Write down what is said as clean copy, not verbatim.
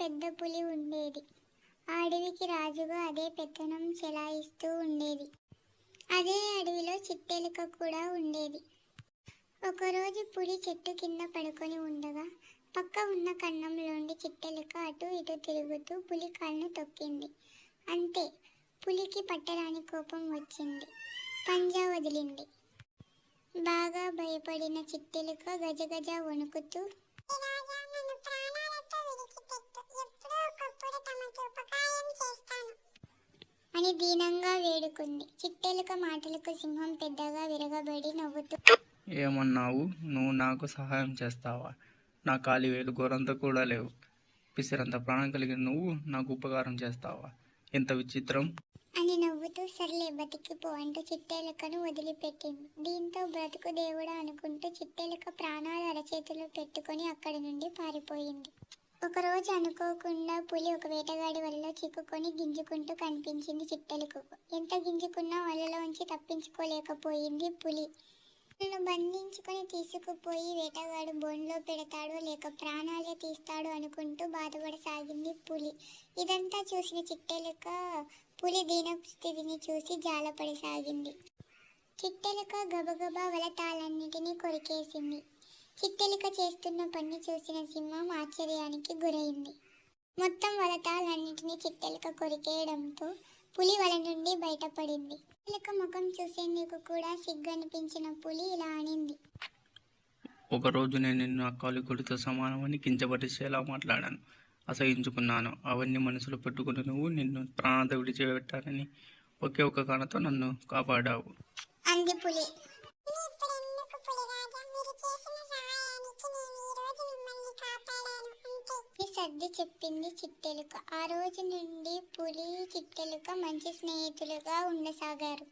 పెద్ద పులి ఉండేది. ఆ అడవికి రాజుగా అదే పెత్తనం చెలాయిస్తూ ఉండేది. అదే అడవిలో చిట్టెలుక కూడా ఉండేది. ఒకరోజు పులి చెట్టు కింద పడుకొని ఉండగా పక్క ఉన్న కన్నంలోండి చిట్టెలుక అటు ఇటు తిరుగుతూ పులి కాలును తొక్కింది. అంతే, పులికి పట్టరాని కోపం వచ్చింది. పంజా వదిలింది. బాగా భయపడిన చిట్టెలుక గజగజ వణుకుతూ అని దీనంగా వేడుకుంది. చిట్టెలుక మాటలకు సింహం పెద్దగా విరగబడి నవ్వుతూ, ఏమన్నావు? నువ్వు నాకు సహాయం చేస్తావా? నా కాలి వేలు గోరంత కూడా లేవు. పిసిరంత ప్రాణం కలిగిన నువ్వు నాకు ఉపకారం చేస్తావా? ఎంత విచిత్రం! అని నవ్వుతూ సర్లే బతికిపో అంటూ చిట్టెలుకను వదిలిపెట్టింది. దీంతో బ్రతుకు దేవుడా అనుకుంటూ చిట్టెలుక ప్రాణాలు అరచేతిలో పెట్టుకొని అక్కడి నుండి పారిపోయింది. ఒకరోజు అనుకోకుండా పులి ఒక వేటగాడి వలలో చిక్కుకొని గింజుకుంటూ కనిపించింది చిట్టెలుకకు. ఎంత గింజుకున్నా వలలోంచి తప్పించుకోలేకపోయింది పులి. తనను బంధించుకొని తీసుకుపోయి వేటగాడు బోన్లో పెడతాడో లేక ప్రాణాలే తీస్తాడో అనుకుంటూ బాధపడసాగింది పులి. ఇదంతా చూసిన చిట్టెలుక పులి దీనస్థితిని చూసి జాలపడసాగింది. చిట్టెలుక గబగబా వలతాలన్నిటినీ కొరికేసింది. చిట్టెలుక చేస్తున్న పని చూసిన సింహం ఆశ్చర్యానికి గురైంది. మొత్తం వలతాలన్నిటినీ చిట్టెలుక కొరికేయడంతో పులి వల నుండి బయటపడింది. చిట్టెలుక ముఖం చూసేందుకు కూడా సిగ్గనిపించిన పులి ఇలా అనింది. ఒకరోజు నేను నిన్ను అక్కాలికుడితో సమానమని కించపరిచేలా మాట్లాడాను. అసహించుకున్నాను. అవన్నీ మనసులో పెట్టుకుని నువ్వు నిన్ను ప్రాణాలతో విడిచిపెట్టానని ఒకే ఒక్క కారణంతో నన్ను కాపాడావు అంది పులి. సర్ది చెప్పింది చిట్టెలుక. ఆ రోజు నుండి పులి చిట్టెలుక మంచి స్నేహితులుగా ఉండసాగారు.